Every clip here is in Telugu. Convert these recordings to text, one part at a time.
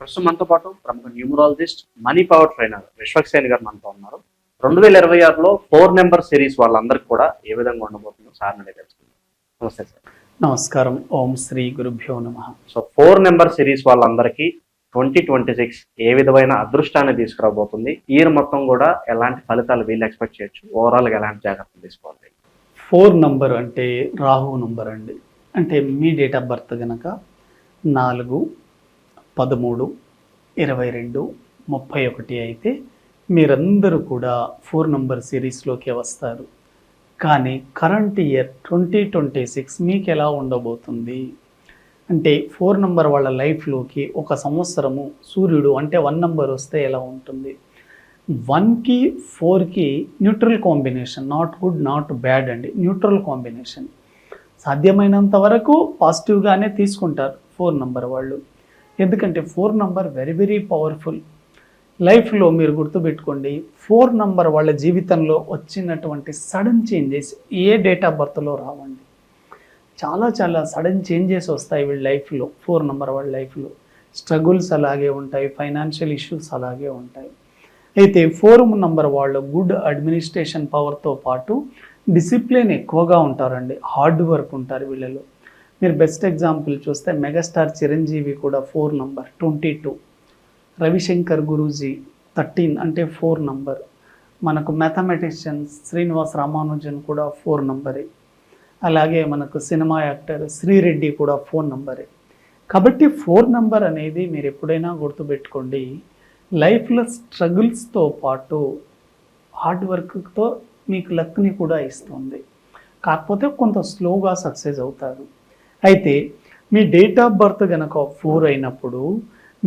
ప్రస్తుతం మనతో పాటు ప్రముఖ numerologist money power trainer Vishwaksen గారు మనతో ఉన్నారు. 2026లో 4 నెంబర్ సిరీస్ వాళ్ళందరికీ కూడా ఏ విధంగా ఉండబోతుందో సార్ నుండి తెలుసుకుందాం. నమస్తే సార్. నమస్కారం. ఓం శ్రీ గురుభ్యో నమః. సో 4 నెంబర్ సిరీస్ వాళ్ళందరికీ 2026 ఏ విధమైన అదృష్టాన్ని తీసుకురాబోతుంది, ఇయర్ మొత్తం కూడా ఎలాంటి ఫలితాలు వీళ్ళు ఎక్స్పెక్ట్ చేయొచ్చు, ఓవరాల్గా ఎలాంటి జాగ్రత్తలు తీసుకోవాలి? 4 నంబర్ అంటే రాహు నంబర్ అండి. అంటే మీ డేట్ ఆఫ్ బర్త్ కనుక 4, 13, 22, 31 అయితే మీరందరూ కూడా 4 నంబర్ సిరీస్లోకి వస్తారు. కానీ కరెంట్ ఇయర్ 2026 మీకు ఎలా ఉండబోతుంది అంటే 4 నంబర్ వాళ్ళ లైఫ్లోకి ఒక సంవత్సరము సూర్యుడు అంటే 1 నంబర్ వస్తే ఎలా ఉంటుంది? 1కి 4కి neutral combination, not good not bad అండి, న్యూట్రల్ కాంబినేషన్. సాధ్యమైనంత వరకు పాజిటివ్గానే తీసుకుంటారు 4 నంబర్ వాళ్ళు. ఎందుకంటే 4 నంబర్ వెరీ వెరీ పవర్ఫుల్. లైఫ్లో మీరు గుర్తుపెట్టుకోండి, 4 నంబర్ వాళ్ళ జీవితంలో వచ్చినటువంటి సడన్ చేంజెస్ ఏ డేట్ ఆఫ్ బర్త్లో రావండి. చాలా చాలా సడన్ చేంజెస్ వస్తాయి వీళ్ళ లైఫ్లో. 4 నంబర్ వాళ్ళ లైఫ్లో స్ట్రగుల్స్ అలాగే ఉంటాయి, ఫైనాన్షియల్ ఇష్యూస్ అలాగే ఉంటాయి. అయితే 4 నంబర్ వాళ్ళు గుడ్ అడ్మినిస్ట్రేషన్ పవర్తో పాటు డిసిప్లిన్ ఎక్కువగా ఉంటారండి, హార్డ్ వర్క్ ఉంటారు వీళ్ళలో. మీరు బెస్ట్ ఎగ్జాంపుల్ చూస్తే మెగాస్టార్ చిరంజీవి కూడా 4 నంబర్ 22, రవిశంకర్ గురూజీ 13 అంటే 4 నంబర్. మనకు మ్యాథమెటిషియన్ శ్రీనివాస్ రామానుజన్ కూడా 4 నంబరే. అలాగే మనకు సినిమా యాక్టర్ శ్రీరెడ్డి కూడా 4 నంబరే. కాబట్టి 4 నంబర్ అనేది మీరు ఎప్పుడైనా గుర్తుపెట్టుకోండి, లైఫ్లో స్ట్రగుల్స్తో పాటు హార్డ్ వర్క్తో మీకు లక్ని కూడా ఇస్తుంది. కాకపోతే కొంత స్లోగా సక్సెస్ అవుతారు. అయితే మీ డేట్ ఆఫ్ బర్త్ కనుక 4 అయినప్పుడు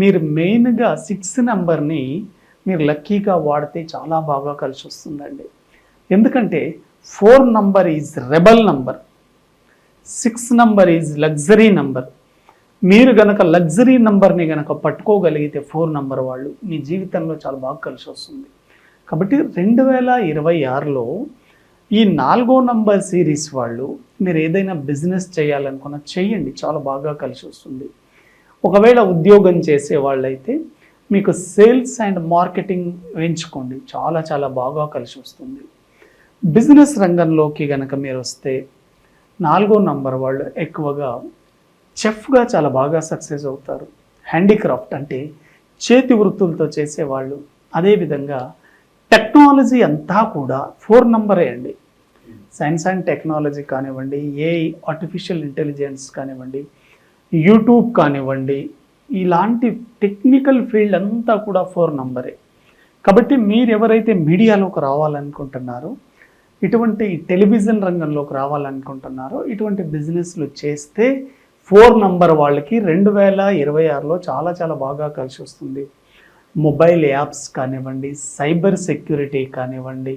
మీరు మెయిన్గా 6 నెంబర్ని మీరు లక్కీగా వాడితే చాలా బాగా కలిసి వస్తుందండి. ఎందుకంటే 4 number is rebel number, 6 number is luxury number. మీరు గనక లగ్జరీ నంబర్ని గనక పట్టుకోగలిగితే 4 నంబర్ వాళ్ళు మీ జీవితంలో చాలా బాగా కలిసి వస్తుంది. కాబట్టి 2026లో ఈ 4వ నంబర్ సిరీస్ వాళ్ళు మీరు ఏదైనా బిజినెస్ చేయాలనుకున్నా చేయండి, చాలా బాగా కలిసి వస్తుంది. ఒకవేళ ఉద్యోగం చేసే వాళ్ళైతే మీకు సేల్స్ అండ్ మార్కెటింగ్ ఎంచుకోండి, చాలా చాలా బాగా కలిసి వస్తుంది. బిజినెస్ రంగంలోకి కనుక మీరు వస్తే 4వ నంబర్ వాళ్ళు ఎక్కువగా చెఫ్గా చాలా బాగా సక్సెస్ అవుతారు. హ్యాండీక్రాఫ్ట్ అంటే చేతి వృత్తులతో చేసేవాళ్ళు. అదేవిధంగా టెక్నాలజీ అంతా కూడా 4 నంబరే అండి. సైన్స్ అండ్ టెక్నాలజీ కానివ్వండి, ఏఐ ఆర్టిఫిషియల్ ఇంటెలిజెన్స్ కానివ్వండి, యూట్యూబ్ కానివ్వండి, ఇలాంటి టెక్నికల్ ఫీల్డ్ అంతా కూడా 4 నంబరే. కాబట్టి మీరు ఎవరైతే మీడియాలోకి రావాలనుకుంటున్నారో, ఇటువంటి టెలివిజన్ రంగంలోకి రావాలనుకుంటున్నారో, ఇటువంటి బిజినెస్లు చేస్తే 4 నంబర్ వాళ్ళకి 2026లో చాలా చాలా బాగా కలిసి వస్తుంది. మొబైల్ యాప్స్ కానివ్వండి, సైబర్ సెక్యూరిటీ కానివ్వండి,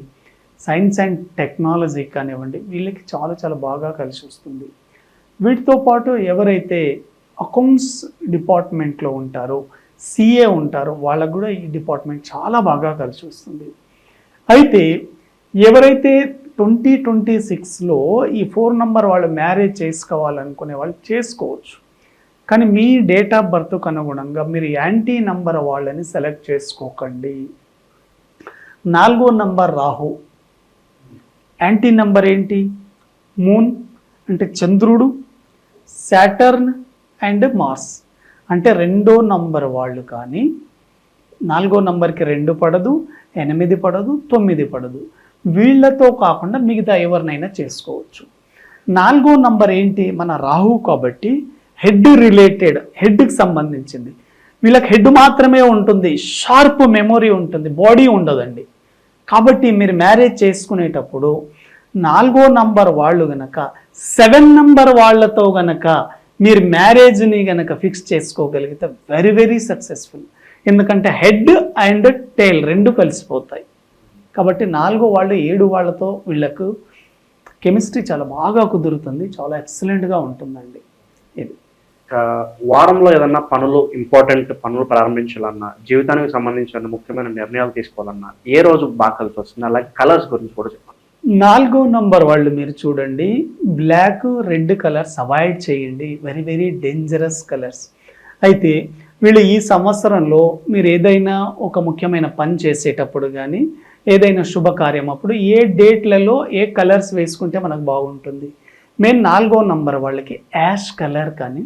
సైన్స్ అండ్ టెక్నాలజీ కానివ్వండి, వీళ్ళకి చాలా చాలా బాగా కలిసి వస్తుంది. వీటితో పాటు ఎవరైతే అకౌంట్స్ డిపార్ట్మెంట్లో ఉంటారో, సిఏ ఉంటారో, వాళ్ళకు కూడా ఈ డిపార్ట్మెంట్ చాలా బాగా కలిసి వస్తుంది. అయితే ఎవరైతే 2026లో ఈ 4 నంబర్ వాళ్ళు మ్యారేజ్ చేసుకోవాలనుకునే వాళ్ళు చేసుకోవచ్చు. కానీ మీ డేట్ ఆఫ్ బర్త్కు అనుగుణంగా మీరు యాంటీ నంబర్ వాళ్ళని సెలెక్ట్ చేసుకోకండి. 4వ నంబర్ రాహు, యాంటీ నంబర్ ఏంటి? మూన్ అంటే చంద్రుడు, సాటర్న్ అండ్ మార్స్. అంటే 2వ నంబర్ వాళ్ళు కానీ 4వ నంబర్కి 2 పడదు, 8 పడదు, 9 పడదు. వీళ్ళతో కాకుండా మిగతా ఎవరినైనా చేసుకోవచ్చు. 4వ నంబర్ ఏంటి? మన రాహు కాబట్టి హెడ్ రిలేటెడ్, హెడ్కి సంబంధించింది. వీళ్ళకి హెడ్ మాత్రమే ఉంటుంది, షార్ప్ మెమొరీ ఉంటుంది, బాడీ ఉండదండి. కాబట్టి మీరు మ్యారేజ్ చేసుకునేటప్పుడు 4వ నంబర్ వాళ్ళు గనక 7 నంబర్ వాళ్ళతో గనక మీరు మ్యారేజ్ని గనక ఫిక్స్ చేసుకోగలిగితే వెరీ వెరీ సక్సెస్ఫుల్. ఎందుకంటే హెడ్ అండ్ టైల్ 2 కలిసిపోతాయి. కాబట్టి 4వ వాళ్ళు 7 వాళ్ళతో వీళ్ళకు కెమిస్ట్రీ చాలా బాగా కుదురుతుంది, చాలా ఎక్సలెంట్గా ఉంటుందండి. ఇది వారంలో ఏదన్నా పనులు, ఇంపార్టెంట్ పనులు ప్రారంభించాలన్నా, జీవితానికి సంబంధించిన ముఖ్యమైన నిర్ణయాలు తీసుకోవాలన్నా ఏ రోజు బాగా కలిసి వస్తుంది? అలాగే కలర్స్ గురించి కూడా చెప్పండి. 4వ నంబర్ వాళ్ళు మీరు చూడండి, బ్లాక్, రెడ్ కలర్స్ అవాయిడ్ చేయండి, వెరీ వెరీ డేంజరస్ కలర్స్. అయితే వీళ్ళు ఈ సంవత్సరంలో మీరు ఏదైనా ఒక ముఖ్యమైన పని చేసేటప్పుడు కానీ ఏదైనా శుభకార్యం అప్పుడు ఏ డేట్లలో ఏ కలర్స్ వేసుకుంటే మనకు బాగుంటుంది. మెయిన్ 4వ నంబర్ వాళ్ళకి యాష్ కలర్ కానీ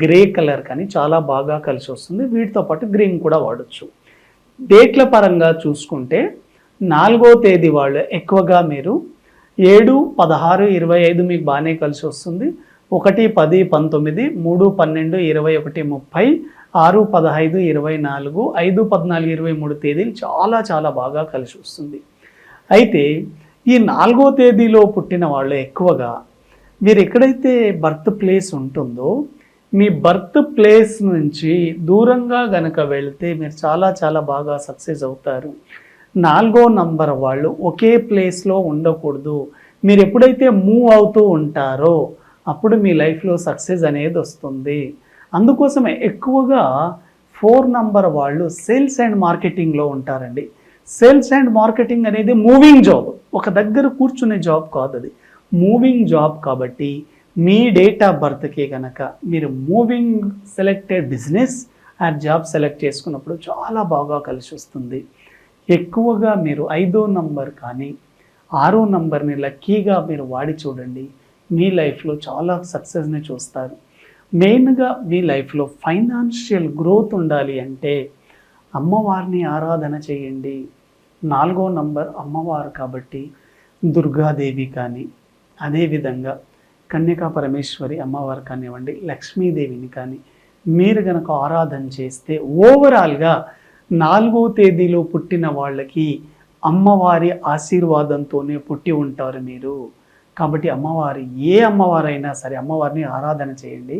గ్రే కలర్ కానీ చాలా బాగా కలిసి వస్తుంది. వీటితో పాటు గ్రీన్ కూడా వాడచ్చు. డేట్ల పరంగా చూసుకుంటే 4వ తేదీ వాళ్ళు ఎక్కువగా మీరు 7, 16, 25 మీకు బాగానే కలిసి వస్తుంది. 1, 10, 19, 3, 12, 21, 30, 6, 15, 24, 5, 14, 23 తేదీలు చాలా చాలా బాగా కలిసి వస్తుంది. అయితే ఈ 4వ తేదీలో పుట్టిన వాళ్ళు ఎక్కువగా మీరు ఎక్కడైతే బర్త్ ప్లేస్ ఉంటుందో మీ బర్త్ ప్లేస్ నుంచి దూరంగా గనక వెళ్తే మీరు చాలా చాలా బాగా సక్సెస్ అవుతారు. 4వ నంబర్ వాళ్ళు ఒకే ప్లేస్లో ఉండకూడదు. మీరు ఎప్పుడైతే మూవ్ అవుతూ ఉంటారో అప్పుడు మీ లైఫ్లో సక్సెస్ అనేది వస్తుంది. అందుకోసమే ఎక్కువగా 4 నంబర్ వాళ్ళు సేల్స్ అండ్ మార్కెటింగ్లో ఉంటారండి. సేల్స్ అండ్ మార్కెటింగ్ అనేది మూవింగ్ జాబ్, ఒక దగ్గర కూర్చునే జాబ్ కాదు, అది మూవింగ్ జాబ్. కాబట్టి మీ డేట్ ఆఫ్ బర్త్కి కనుక మీరు moving selected business are job select చేసుకున్నప్పుడు చాలా బాగా కలిసి వస్తుంది. ఎక్కువగా మీరు 5వ నంబర్ కానీ 6వ నంబర్ని లక్కీగా మీరు వాడి చూడండి. మీ లైఫ్లో చాలా సక్సెస్ని చూస్తారు. మెయిన్గా మీ లైఫ్లో ఫైనాన్షియల్ గ్రోత్ ఉండాలి అంటే అమ్మవారిని ఆరాధన చేయండి. 4వ నంబర్ అమ్మవారు కాబట్టి దుర్గాదేవి కానీ అదేవిధంగా కన్యకా పరమేశ్వరి అమ్మవారు కానివ్వండి, లక్ష్మీదేవిని కానీ మీరు కనుక ఆరాధన చేస్తే ఓవరాల్గా 4వ తేదీలో పుట్టిన వాళ్ళకి అమ్మవారి ఆశీర్వాదంతోనే పుట్టి ఉంటారు మీరు. కాబట్టి అమ్మవారి ఏ అమ్మవారైనా సరే అమ్మవారిని ఆరాధన చేయండి.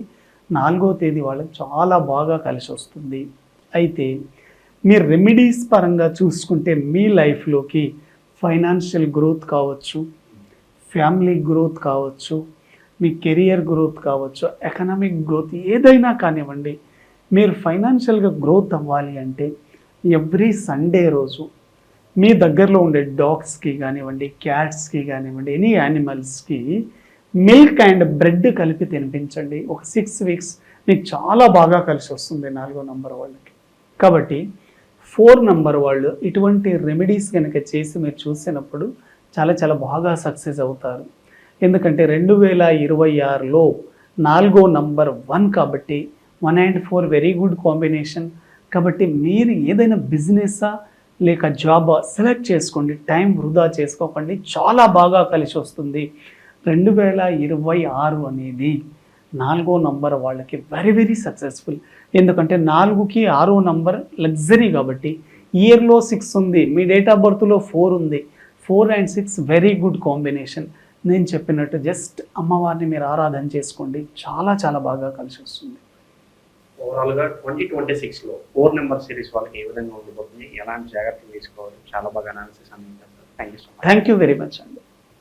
4వ తేదీ వాళ్ళకి చాలా బాగా కలిసి వస్తుంది. అయితే మీరు రెమెడీస్ పరంగా చూసుకుంటే మీ లైఫ్లోకి ఫైనాన్షియల్ గ్రోత్ కావచ్చు, ఫ్యామిలీ గ్రోత్ కావచ్చు, మీ కెరియర్ గ్రోత్ కావచ్చు, ఎకనామిక్ గ్రోత్ ఏదైనా కానివ్వండి, మీరు ఫైనాన్షియల్గా గ్రోత్ అవ్వాలి అంటే ఎవ్రీ సండే రోజు మీ దగ్గరలో ఉండే డాగ్స్కి కానివ్వండి, క్యాట్స్కి కానివ్వండి, ఎనీ యానిమల్స్కి మిల్క్ అండ్ బ్రెడ్ కలిపి తినిపించండి. ఒక 6 వీక్స్ మీకు చాలా బాగా కలిసి వస్తుంది 4వ నంబర్ వాళ్ళకి. కాబట్టి 4 నంబర్ వాళ్ళు ఇటువంటి రెమెడీస్ కనుక చేసి మీరు చూసినప్పుడు చాలా చాలా బాగా సక్సెస్ అవుతారు. ఎందుకంటే 2026లో 4వ నంబర్ 1 కాబట్టి 1 and 4 వెరీ గుడ్ కాంబినేషన్. కాబట్టి మీరు ఏదైనా బిజినెస్సా లేక జాబా సెలెక్ట్ చేసుకోండి, టైం వృధా చేసుకోకండి, చాలా బాగా కలిసి వస్తుంది. 2026 అనేది 4వ నంబర్ వాళ్ళకి వెరీ వెరీ సక్సెస్ఫుల్. ఎందుకంటే 4కి 6వ నంబర్ లగ్జరీ కాబట్టి, ఇయర్లో 6 ఉంది, మీ డేట్ ఆఫ్ బర్త్లో 4 ఉంది. 4 and 6 వెరీ గుడ్ కాంబినేషన్. నేను చెప్పినట్టు జస్ట్ అమ్మవారిని మీరు ఆరాధన చేసుకోండి, చాలా చాలా బాగా కలిసి వస్తుంది. ఓవరాల్గా 2026లో 4 నెంబర్ సిరీస్ వాళ్ళకి ఏ విధంగా ఉండబోతుంది, ఎలాంటి జాగ్రత్తలు తీసుకోవాలి, చాలా బాగా అనాలిసిస్ అందించారు. Thank you so much. Thank you very much అండి.